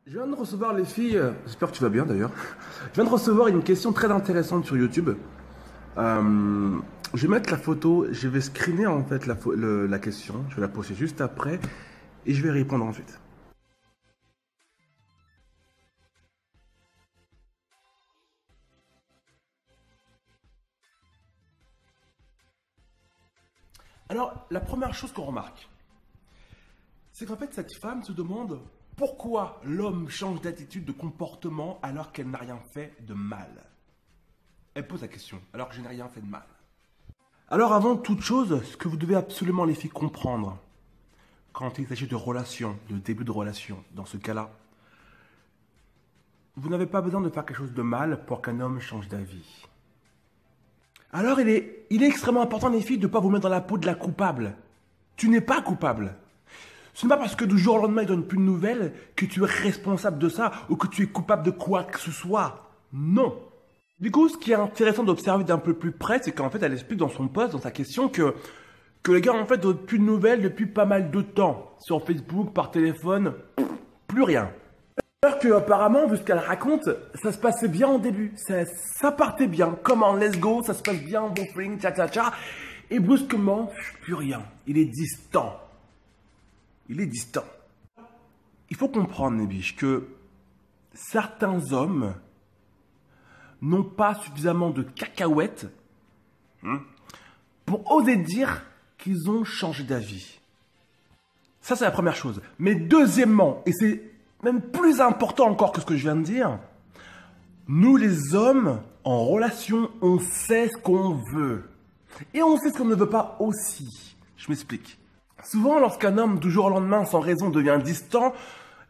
Je viens de recevoir les filles, j'espère que tu vas bien d'ailleurs. Je viens de recevoir une question très intéressante sur YouTube. Je vais mettre la photo, je vais screener en fait la question, je vais la poster juste après et je vais répondre ensuite. Alors, la première chose qu'on remarque, c'est qu'en fait cette femme se demande pourquoi l'homme change d'attitude, de comportement alors qu'elle n'a rien fait de mal. Elle pose la question, alors que je n'ai rien fait de mal. Alors avant toute chose, ce que vous devez absolument les filles comprendre, quand il s'agit de relations, de début de relation, dans ce cas-là, vous n'avez pas besoin de faire quelque chose de mal pour qu'un homme change d'avis. Alors il est extrêmement important les filles de ne pas vous mettre dans la peau de la coupable. Tu n'es pas coupable. Ce n'est pas parce que du jour au lendemain il ne donne plus de nouvelles que tu es responsable de ça ou que tu es coupable de quoi que ce soit. Non. Du coup, ce qui est intéressant d'observer d'un peu plus près, c'est qu'en fait, elle explique dans son post, dans sa question, que les gars, en fait, donnent plus de nouvelles depuis pas mal de temps. Sur Facebook, par téléphone, plus rien. Alors que, apparemment, vu ce qu'elle raconte, ça se passait bien au début. Ça partait bien. Comment, let's go, ça se passe bien, bon feeling, tcha. Et brusquement, plus rien. Il est distant. Il est distant. Il faut comprendre, les biches, que certains hommes n'ont pas suffisamment de cacahuètes pour oser dire qu'ils ont changé d'avis. Ça, c'est la première chose. Mais deuxièmement, et c'est même plus important encore que ce que je viens de dire, nous les hommes, en relation, on sait ce qu'on veut. Et on sait ce qu'on ne veut pas aussi. Je m'explique. Souvent, lorsqu'un homme, du jour au lendemain, sans raison, devient distant,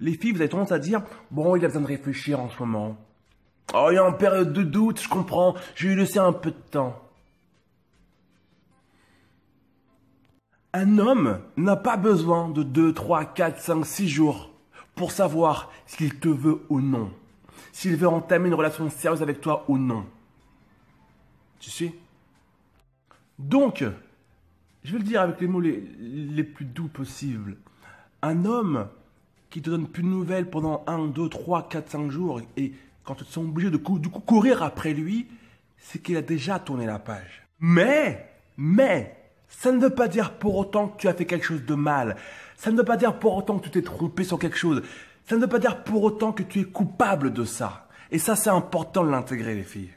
les filles, vous avez tendance à dire « Bon, il a besoin de réfléchir en ce moment. » Oh, il est en période de doute, je comprends. Je vais lui laisser un peu de temps. Un homme n'a pas besoin de 2, 3, 4, 5, 6 jours pour savoir s'il te veut ou non. S'il veut entamer une relation sérieuse avec toi ou non. Tu sais? Donc, je vais le dire avec les mots les plus doux possibles. Un homme qui te donne plus de nouvelles pendant 1, 2, 3, 4, 5 jours et quand tu te sens obligé de courir après lui, c'est qu'il a déjà tourné la page. Mais, ça ne veut pas dire pour autant que tu as fait quelque chose de mal. Ça ne veut pas dire pour autant que tu t'es trompé sur quelque chose. Ça ne veut pas dire pour autant que tu es coupable de ça. Et ça, c'est important de l'intégrer, les filles.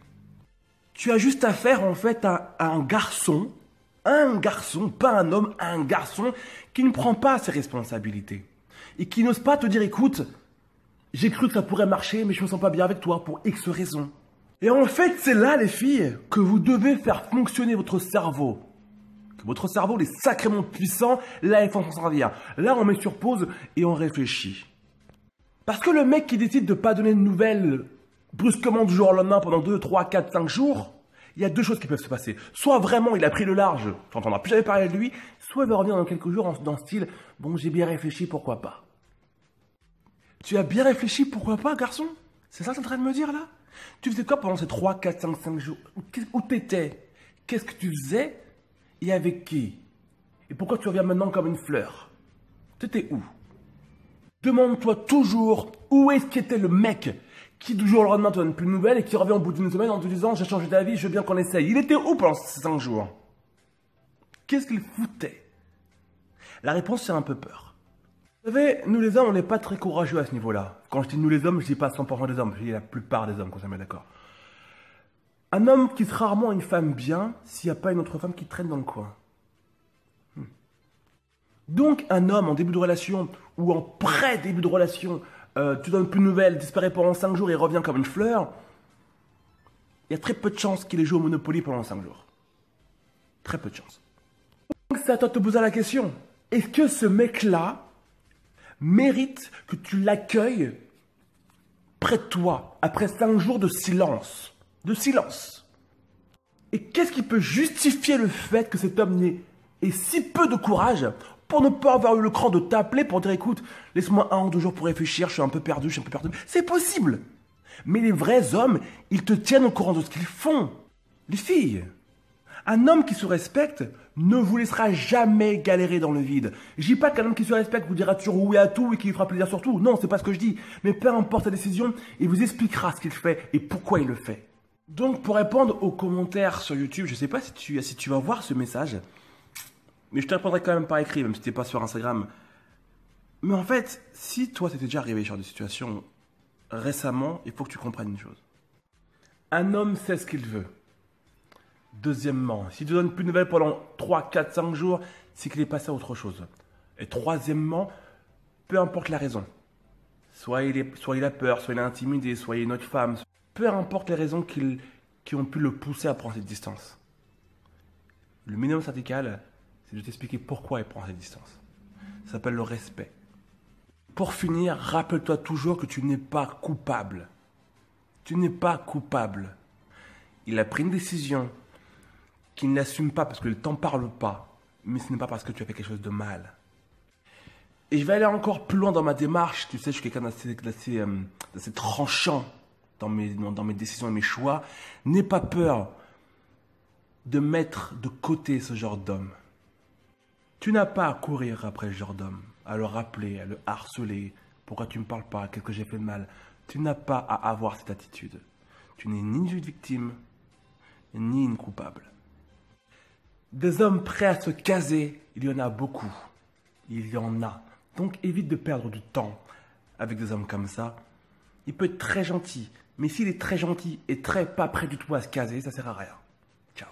Tu as juste affaire, en fait, à un garçon, pas un homme, un garçon qui ne prend pas ses responsabilités. Et qui n'ose pas te dire, écoute, j'ai cru que ça pourrait marcher, mais je me sens pas bien avec toi pour X raisons. Et en fait, c'est là, les filles, que vous devez faire fonctionner votre cerveau. Votre cerveau, il est sacrément puissant, là, il faut s'en servir. Là, on met sur pause et on réfléchit. Parce que le mec qui décide de pas donner de nouvelles brusquement du jour au lendemain pendant 2, 3, 4, 5 jours, il y a deux choses qui peuvent se passer. Soit vraiment, il a pris le large, tu n'entendras plus jamais parler de lui, soit il va revenir dans quelques jours dans le style, bon, j'ai bien réfléchi, pourquoi pas. Tu as bien réfléchi, pourquoi pas, garçon? C'est ça que tu es en train de me dire, là? Tu faisais quoi pendant ces 3, 4, 5 jours? Où t'étais? Qu'est-ce que tu faisais? Et avec qui? Et pourquoi tu reviens maintenant comme une fleur? T'étais où? Demande-toi toujours où est-ce qu'était le mec qui, du jour au lendemain, te donne plus de nouvelles et qui revient au bout d'une semaine en te disant « J'ai changé d'avis, je veux bien qu'on essaye ». Il était où pendant ces 5 jours? Qu'est-ce qu'il foutait? La réponse, c'est un peu peur. Vous savez, nous les hommes, on n'est pas très courageux à ce niveau-là. Quand je dis nous les hommes, je dis pas 100% des hommes, je dis la plupart des hommes, qu'on s'en met d'accord. Un homme quitte rarement une femme bien s'il n'y a pas une autre femme qui traîne dans le coin. Donc, un homme en début de relation ou en pré-début de relation, tu donnes plus de nouvelles, disparaît pendant 5 jours et revient comme une fleur, il y a très peu de chances qu'il ait joué au Monopoly pendant 5 jours. Très peu de chances. Donc, c'est à toi de te poser la question. Est-ce que ce mec-là mérite que tu l'accueilles près de toi après 5 jours de silence? De silence. Et qu'est-ce qui peut justifier le fait que cet homme ait si peu de courage pour ne pas avoir eu le cran de t'appeler pour dire écoute, laisse-moi 1 ou 2 jours pour réfléchir, je suis un peu perdu. C'est possible. Mais les vrais hommes, ils te tiennent au courant de ce qu'ils font. Les filles, Un homme qui se respecte ne vous laissera jamais galérer dans le vide. Je dis pas qu'un homme qui se respecte vous dira toujours oui à tout et qui lui fera plaisir sur tout. Non, c'est pas ce que je dis. Mais peu importe sa décision, il vous expliquera ce qu'il fait et pourquoi il le fait. Donc pour répondre aux commentaires sur YouTube, je sais pas si tu vas voir ce message, mais je te répondrai quand même par écrit, même si t'es pas sur Instagram. Mais en fait, si toi t'étais déjà arrivé sur des situations récemment, il faut que tu comprennes une chose. Un homme sait ce qu'il veut. Deuxièmement, s'il te donne plus de nouvelles pendant 3, 4, 5 jours, c'est qu'il est passé à autre chose. Et troisièmement, peu importe la raison. Soit il a peur, soit il est intimidé, soit il est une autre femme. Peu importe les raisons qui ont pu le pousser à prendre cette distance. Le minimum syndical, c'est de t'expliquer pourquoi il prend cette distance. Ça s'appelle le respect. Pour finir, rappelle-toi toujours que tu n'es pas coupable. Tu n'es pas coupable. Il a pris une décision qu'il n'assume pas parce que ne t'en parle pas, mais ce n'est pas parce que tu as fait quelque chose de mal. Et je vais aller encore plus loin dans ma démarche. Tu sais, je suis quelqu'un d'assez tranchant dans mes décisions et mes choix. N'aie pas peur de mettre de côté ce genre d'homme. Tu n'as pas à courir après ce genre d'homme, à le rappeler, à le harceler. Pourquoi tu ne me parles pas? Qu'est-ce que j'ai fait de mal? Tu n'as pas à avoir cette attitude. Tu n'es ni une victime, ni une coupable. Des hommes prêts à se caser, il y en a beaucoup. Il y en a. Donc évite de perdre du temps avec des hommes comme ça. Il peut être très gentil, mais s'il est très gentil et très pas prêt du tout à se caser, ça sert à rien. Ciao.